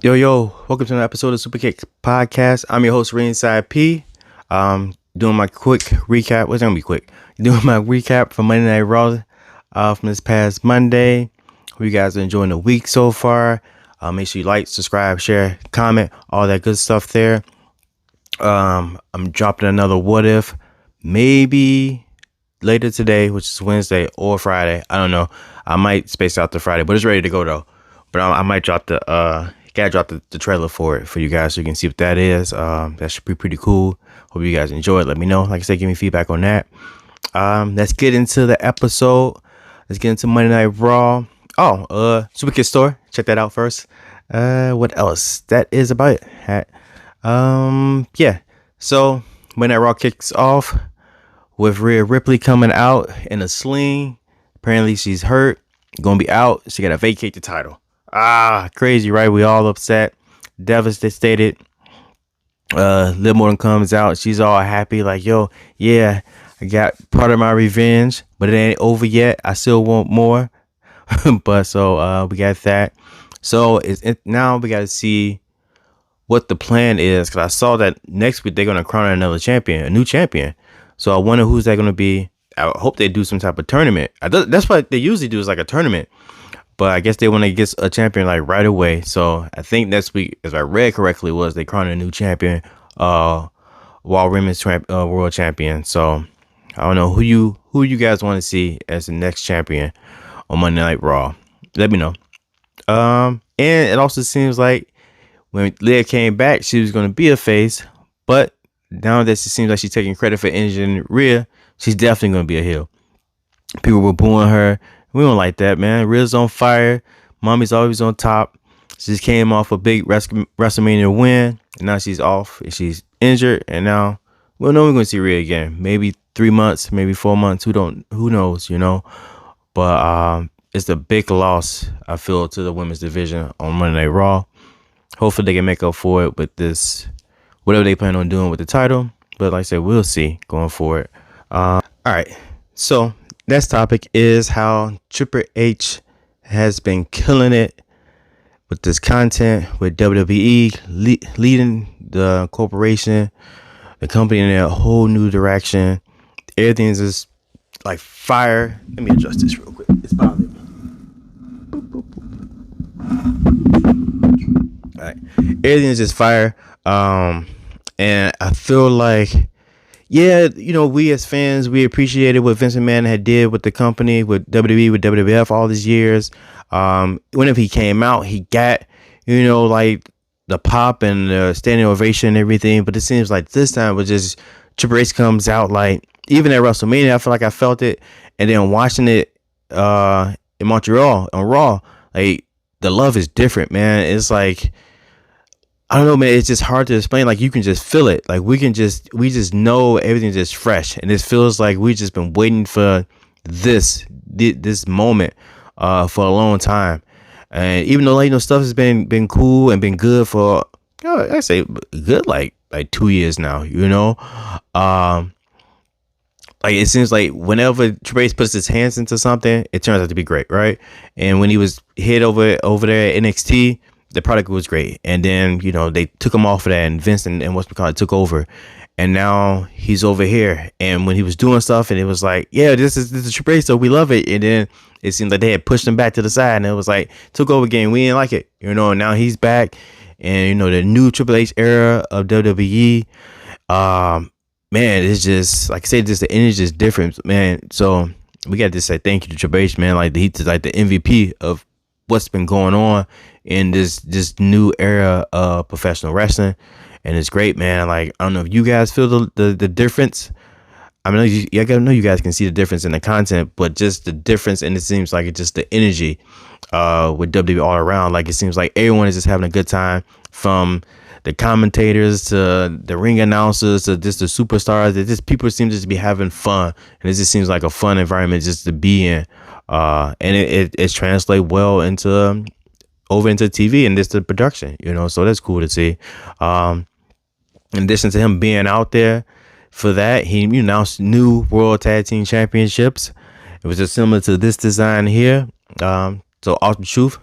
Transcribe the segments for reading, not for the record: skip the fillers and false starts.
Yo, welcome to another episode of Superkick podcast. I'm your host, Ringside P. Doing my quick recap. What's gonna be quick? Doing my recap for Monday Night Raw from this past Monday. Hope you guys are enjoying the week so far. Make sure you like, subscribe, share, comment, all that good stuff there. I'm dropping another what if, maybe later today, which is Wednesday or Friday. I don't know. I might space out the Friday, but it's ready to go though. But I might drop gotta drop the trailer for it for you guys so you can see what that is. That should be pretty cool. Hope you guys enjoy it. Let me know. Like I said, give me feedback on that. Let's get into the episode. Let's get into Monday Night Raw. Superkick store. Check that out first. What else? That is about it. Yeah. So Monday Night Raw kicks off with Rhea Ripley coming out in a sling. Apparently she's hurt. Gonna be out. She gotta vacate the title. Crazy, right? We all upset, devastated. Liv Morgan comes out. She's all happy, like, yo, yeah, I got part of my revenge, but it ain't over yet. I still want more. But so we got that. So now we got to see what the plan is, because I saw that next week they're gonna crown another champion, a new champion. So I wonder who's that gonna be. I hope they do some type of tournament. That's what they usually do, is like a tournament. But I guess they want to get a champion like right away. So I think next week, as I read correctly, was they crowned a new champion, while women's world champion. So I don't know who you guys want to see as the next champion on Monday Night Raw. Let me know. And it also seems like when Leah came back, she was going to be a face, but now that it seems like she's taking credit for injuring Rhea, she's definitely going to be a heel. People were booing her. We don't like that, man. Rhea's on fire. Mommy's always on top. She just came off a big WrestleMania win, and now she's off. She's injured, and now we'll know we're going to see Rhea again. Maybe 3 months, maybe 4 months. Who knows, you know? But it's a big loss, I feel, to the women's division on Monday Night Raw. Hopefully they can make up for it with this, whatever they plan on doing with the title. But like I said, we'll see going forward. All right, so next topic is how Triple H has been killing it with this content with WWE, leading the corporation, the company in a whole new direction. Everything's just like fire. Let me adjust this real quick. It's bothering me. Boop, boop, boop. All right, everything's just fire. And I feel like, yeah, you know, we as fans, we appreciated what Vince McMahon had did with the company, with WWE, with WWF all these years. Whenever he came out, he got, you know, like the pop and the standing ovation and everything. But it seems like this time was just Triple H comes out, like, even at WrestleMania, I feel like I felt it. And then watching it in Montreal on Raw, like, the love is different, man. It's like, I don't know, man. It's just hard to explain. Like, you can just feel it. Like, we just know everything's just fresh, and it feels like we just been waiting for this moment for a long time. And even though, like, you know, stuff has been cool and been good for, you know, I say good like 2 years now. You know, like, it seems like whenever Triple H puts his hands into something, it turns out to be great, right? And when he was hit over there at NXT, the product was great. And then, you know, they took him off of that, and Vince and what's called took over. And now he's over here. And when he was doing stuff, and it was like, yeah, this is Triple H, so we love it. And then it seemed like they had pushed him back to the side, and it was like, took over again. We didn't like it, you know. And now he's back, and, you know, the new Triple H era of WWE. Man, it's just, like I said, just the energy is different, man. So we got to say thank you to Triple H, man. Like, he's like the MVP of what's been going on in this new era of professional wrestling, and it's great, man. Like, I don't know if you guys feel the difference. I mean, I gotta know you guys can see the difference in the content, but just the difference, and it seems like it's just the energy with WWE all around. Like, it seems like everyone is just having a good time, from the commentators to the ring announcers to just the superstars. That just people seem to just be having fun, and it just seems like a fun environment just to be in. And it translates well into over into TV and just the production, you know. So that's cool to see. In addition to him being out there for that, he announced new World Tag Team Championships. It was just similar to this design here. So Awesome Truth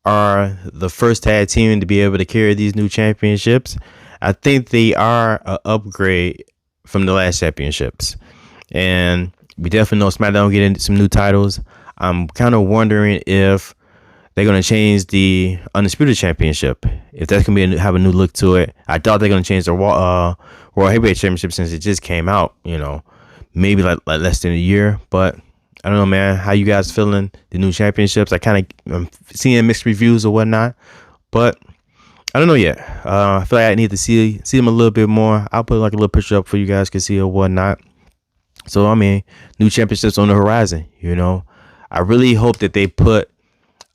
are the first tag team to be able to carry these new championships. I think they are an upgrade from the last championships. And we definitely know SmackDown getting some new titles. I'm kind of wondering if they're going to change the Undisputed Championship. If that's going to have a new look to it. I thought they're going to change the World Heavyweight Championship since it just came out, maybe like less than a year. But I don't know, man. How you guys feeling the new championships? I'm seeing mixed reviews or whatnot. But I don't know yet. I feel like I need to see them a little bit more. I'll put like a little picture up for you guys to see or whatnot. So, I mean, new championships on the horizon, I really hope that they put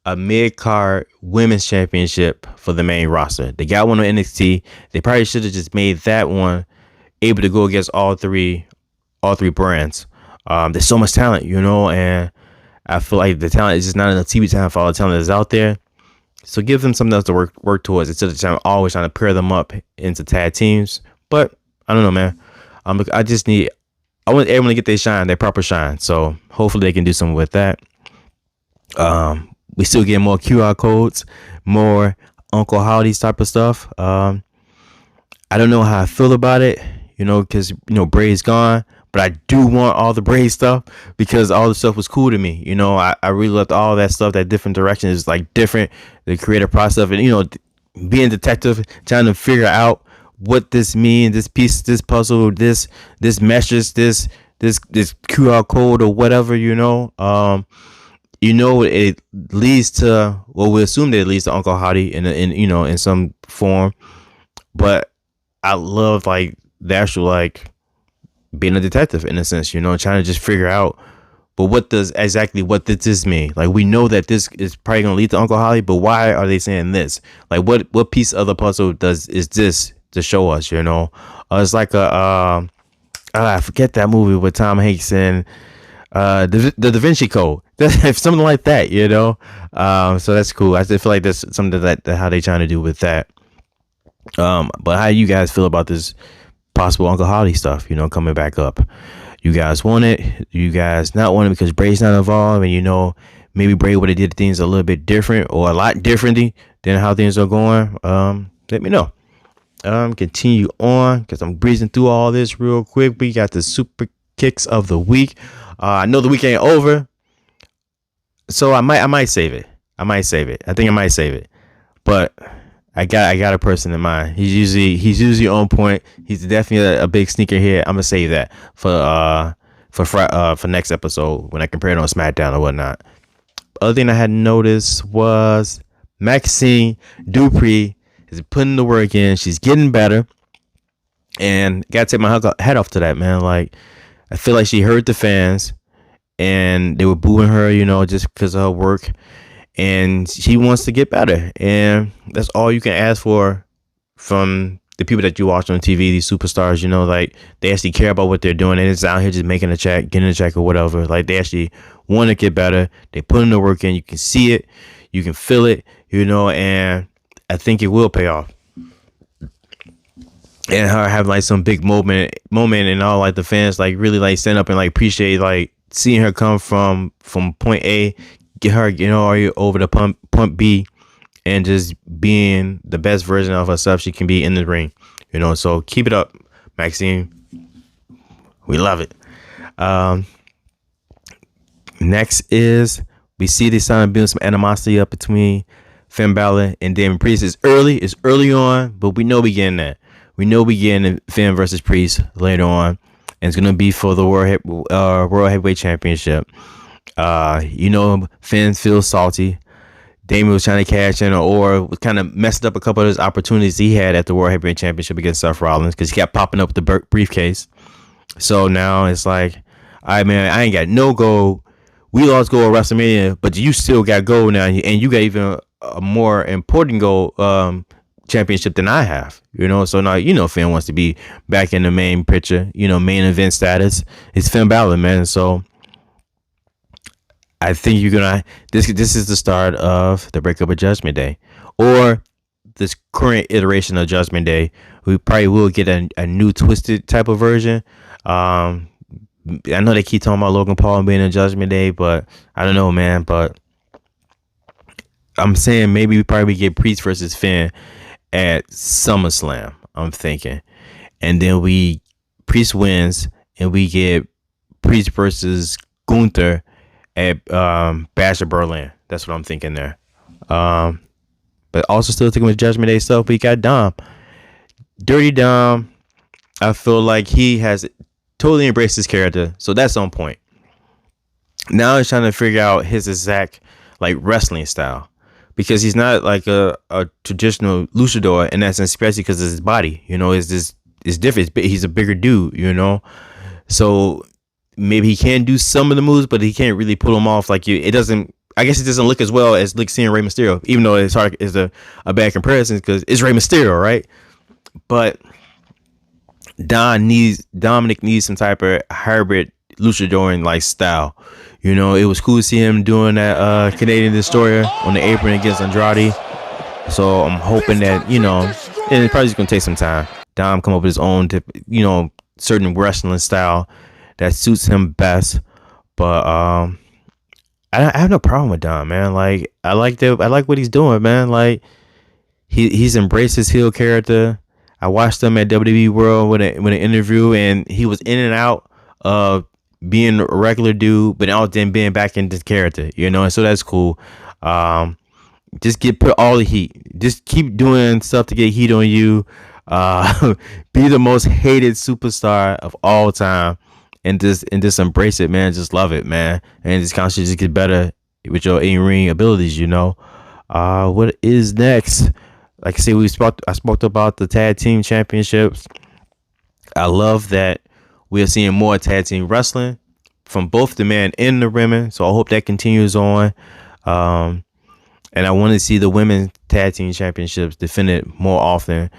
a mid-card women's championship for the main roster. They got one on NXT. They probably should have just made that one able to go against all three brands. There's so much talent, and I feel like the talent is just not enough TV talent for all the talent that's out there. So give them something else to work towards instead of always trying to pair them up into tag teams. But I don't know, man. I want everyone to get their proper shine. So hopefully they can do something with that. We still get more QR codes, more Uncle Howdy's type of stuff. I don't know how I feel about it, because Bray's gone, but I do want all the Bray stuff because all the stuff was cool to me. I really loved all that stuff. That different directions is like different. The creative process and being detective, trying to figure out what this means, this piece, this puzzle, this message, this QR code or whatever. It leads to, well, we assume that it leads to Uncle Howdy in some form. But I love like the actual like being a detective in a sense, trying to just figure out, but what does this mean? Like, we know that this is probably gonna lead to Uncle Howdy, but why are they saying this? Like, what piece of the puzzle is this to show us? It's like I forget that movie with Tom Hanks and the Da Vinci Code, something like that, so that's cool. I just feel like that's something that how they trying to do with that. But how do you guys feel about this possible Uncle Howdy stuff, coming back up? You guys want it? You guys not want it because Bray's not involved, and maybe Bray would have did things a little bit different or a lot differently than how things are going. Let me know. Continue on because I'm breezing through all this real quick. We got the super kicks of the week. I know the week ain't over, so I might save it. I think I might save it, but I got a person in mind. He's usually on point. He's definitely a big sneaker here. I'm gonna save that for next episode when I compare it on SmackDown or whatnot. Other thing I had noticed was Maxine Dupree is putting the work in. She's getting better, and gotta take my head off to that, man. Like, I feel like she heard the fans, and they were booing her, just because of her work. And she wants to get better, and that's all you can ask for from the people that you watch on TV, these superstars. Like, they actually care about what they're doing, and it's out here just making a check, getting a check or whatever. Like, they actually want to get better. They put in the work in. You can see it, you can feel it, and I think it will pay off. And her having like some big moment, and all like the fans like really like stand up and like appreciate like seeing her come from point A. Get her, over the pump B, and just being the best version of herself she can be in the ring. So keep it up, Maxine. We love it. Next is we see they starting to build some animosity up between Finn Balor and Damon Priest. It's early on, but we know we getting that. We know we getting Finn versus Priest later on, and it's gonna be for the World Heavyweight Championship. Finn feels salty. Damon was trying to cash in or kind of messed up a couple of his opportunities he had at the World Heavyweight Championship against Seth Rollins because he kept popping up with the briefcase. So now it's like, all right, man, I ain't got no gold. We lost gold at WrestleMania, but you still got gold now, and you got even a more important gold championship than I have. So now Finn wants to be back in the main picture. Main event status. It's Finn Balor, man. So I think you're gonna. This is the start of the breakup of Judgment Day, or this current iteration of Judgment Day. We probably will get a new twisted type of version. I know they keep talking about Logan Paul being in Judgment Day, but I don't know, man. But I'm saying maybe we probably get Priest versus Finn at SummerSlam. I'm thinking, and then we Priest wins, and we get Priest versus Gunther at Bash of Berlin. That's what I'm thinking there. Um, but also still thinking with Judgment Day stuff. We got Dom, Dirty Dom. I feel like he has totally embraced his character, so that's on point. Now he's trying to figure out his exact like wrestling style because he's not like a traditional luchador, and that's especially because of his body. You know, it's different. He's a bigger dude. You know, so maybe he can do some of the moves, but he can't really pull them off. Like it doesn't. I guess it doesn't look as well as like seeing Rey Mysterio, even though it's hard. Is a bad comparison because it's Rey Mysterio, right? But Dominic needs some type of hybrid luchadoring like style. You know, it was cool to see him doing that Canadian Destroyer on the apron against Andrade. So I'm hoping that, you know, and it's probably just gonna take some time. Dom come up with his own, certain wrestling style that suits him best. But I have no problem with Dom, man. Like I like what he's doing, man. Like he's embraced his heel character. I watched him at WWE World with an interview, and he was in and out of being a regular dude, but then being back into character, you know, and so that's cool. Just put all the heat. Just keep doing stuff to get heat on you. Be the most hated superstar of all time, and just embrace it, man. Just love it, man, and just constantly just get better with your in-ring abilities, you know. What is next? Like I said, I spoke about the tag team championships. I love that we're seeing more tag team wrestling from both the men and the women. So I hope that continues on. And I want to see the women's tag team championships defended more often.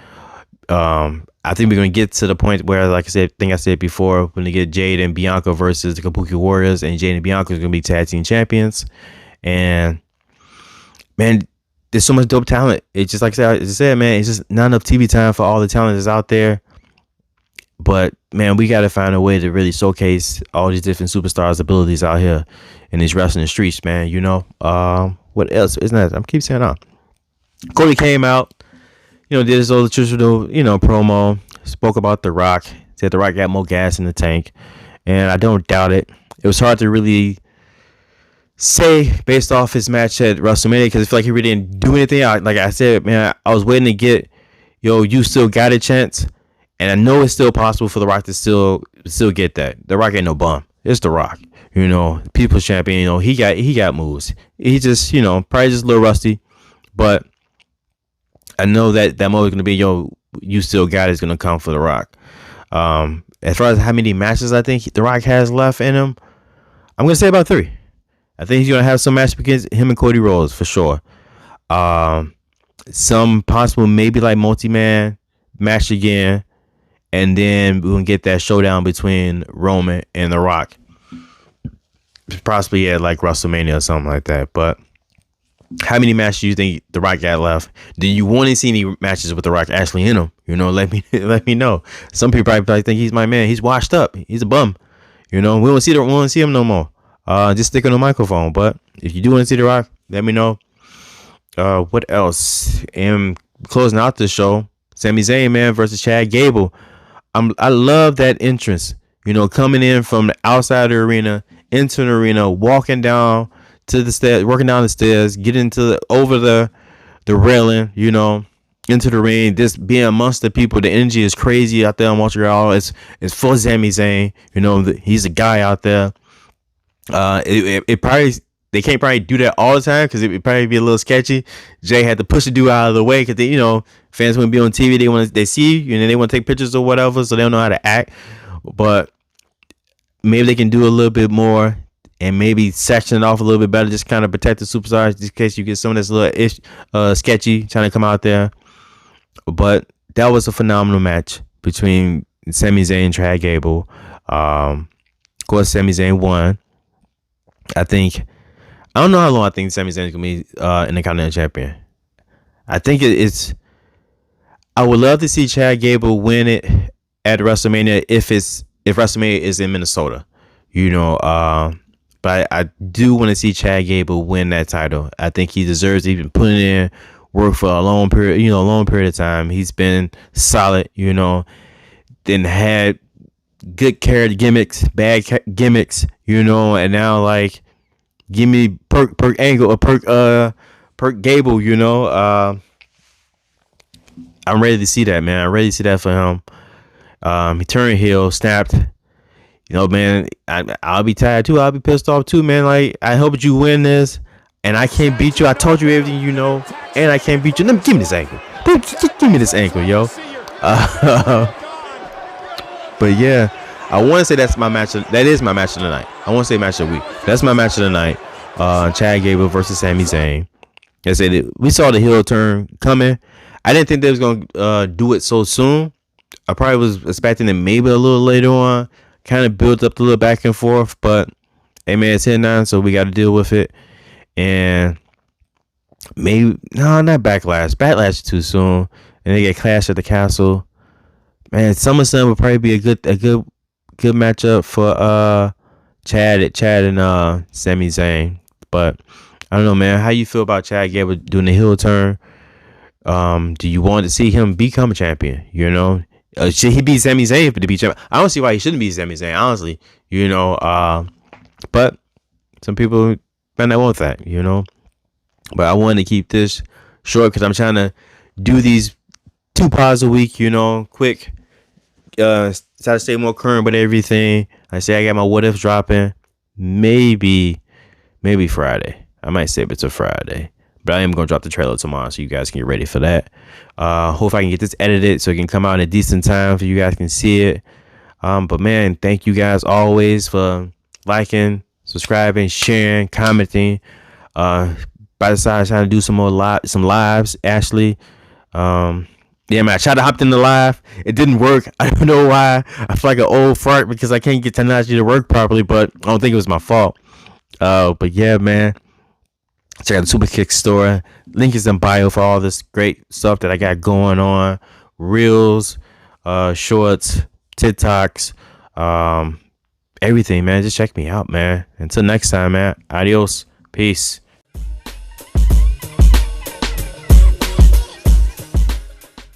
I think we're going to get to the point where, like I said before, we're going to get Jade and Bianca versus the Kabuki Warriors, and Jade and Bianca are going to be tag team champions. And man, there's so much dope talent. It's just like I said, man, it's just not enough TV time for all the talent that's out there. But man, we got to find a way to really showcase all these different superstars' abilities out here in these wrestling streets, man. You know, what else? Isn't that? I'm keep saying that. Cody came out, you know, did his old traditional, you know, promo. Spoke about The Rock. Said The Rock got more gas in the tank, and I don't doubt it. It was hard to really say based off his match at WrestleMania because I feel like he really didn't do anything. Like I said, man, I was waiting to get, you still got a chance, and I know it's still possible for The Rock to still get that. The Rock ain't no bum. It's The Rock, you know, People's Champion. You know, he got moves. He just, you know, probably just a little rusty, but I know that moment is gonna be, you still got it, is gonna come for The Rock. As far as how many matches I think The Rock has left in him, I'm gonna say about 3. I think he's gonna have some match against him and Cody Rhodes for sure. Some possible maybe like multi-man match again, and then we're gonna get that showdown between Roman and The Rock, possibly at like WrestleMania or something like that. But how many matches do you think The Rock got left? Do you want to see any matches with The Rock actually in him? You know, let me know. Some people probably think he's my man. He's washed up. He's a bum. You know, we won't see him no more. Just stick on the microphone. But if you do want to see The Rock, let me know. What else? And closing out the show, Sami Zayn, man, versus Chad Gable. I love that entrance. You know, coming in from the outside of the arena into the arena, walking down to the stairs, working down the stairs, getting over the railing, you know, into the ring, just being amongst the people. The energy is crazy out there in Montreal. It's for Sami Zayn. You know, he's a guy out there. It probably, they can't probably do that all the time because it would probably be a little sketchy. Jay had to push the dude out of the way because they, you know, fans wouldn't be on TV. They see you and they want to take pictures or whatever, so they don't know how to act. But maybe they can do a little bit more and maybe section it off a little bit better, just kind of protect the superstars just in case you get someone that's a little sketchy trying to come out there. But that was a phenomenal match between Sami Zayn and Chad Gable. Of course, Sami Zayn won. I don't know how long I think Sami Zayn is gonna be in the Continental Champion. I think it's. I would love to see Chad Gable win it at WrestleMania if WrestleMania is in Minnesota, you know. But but I do want to see Chad Gable win that title. I think he deserves it. He's been putting in work for a long period of time. He's been solid, then had good character gimmicks, bad gimmicks, and now like give me Perk Angle or Perk Gable, I'm ready to see that, man. I'm ready to see that for him. He turned heel, snapped. Man, I'll be tired too. I'll be pissed off too, man. Like, I hope you win this, and I can't beat you. I told you everything you know, and I can't beat you. Give me this ankle. Give me this ankle, yo. But yeah, I want to say that's my match. That is my match of the night. I want to say match of the week. That's my match of the night. Chad Gable versus Sami Zayn. I said we saw the heel turn coming. I didn't think they was gonna do it so soon. I probably was expecting it maybe a little later on. Kind of built up a little back and forth, but hey man, it's here now, so we got to deal with it. And maybe not Backlash. Backlash is too soon, and they get Clash at the Castle. Man, SummerSlam would probably be a good matchup for Chad and Sami Zayn. But I don't know, man. How you feel about Chad Gable doing the heel turn? Do you want to see him become a champion? Should he be Sami Zayn to be champion? I don't see why he shouldn't be Sami Zayn, honestly. But some people might not want that, But I wanted to keep this short because I'm trying to do these 2 pods a week, quick. Try to stay more current with everything. I say I got my what if dropping maybe Friday. I might save it to Friday. But I am going to drop the trailer tomorrow so you guys can get ready for that. Hope I can get this edited so it can come out in a decent time so you guys can see it. But man, thank you guys always for liking, subscribing, sharing, commenting. By the side, trying to do some lives, Ashley. Yeah, man, I tried to hop in the live. It didn't work. I don't know why. I feel like an old fart because I can't get technology to work properly, but I don't think it was my fault. But yeah, man. Check out the Superkick store. Link is in bio for all this great stuff that I got going on. Reels, shorts, TikToks, everything, man. Just check me out, man. Until next time, man. Adios. Peace.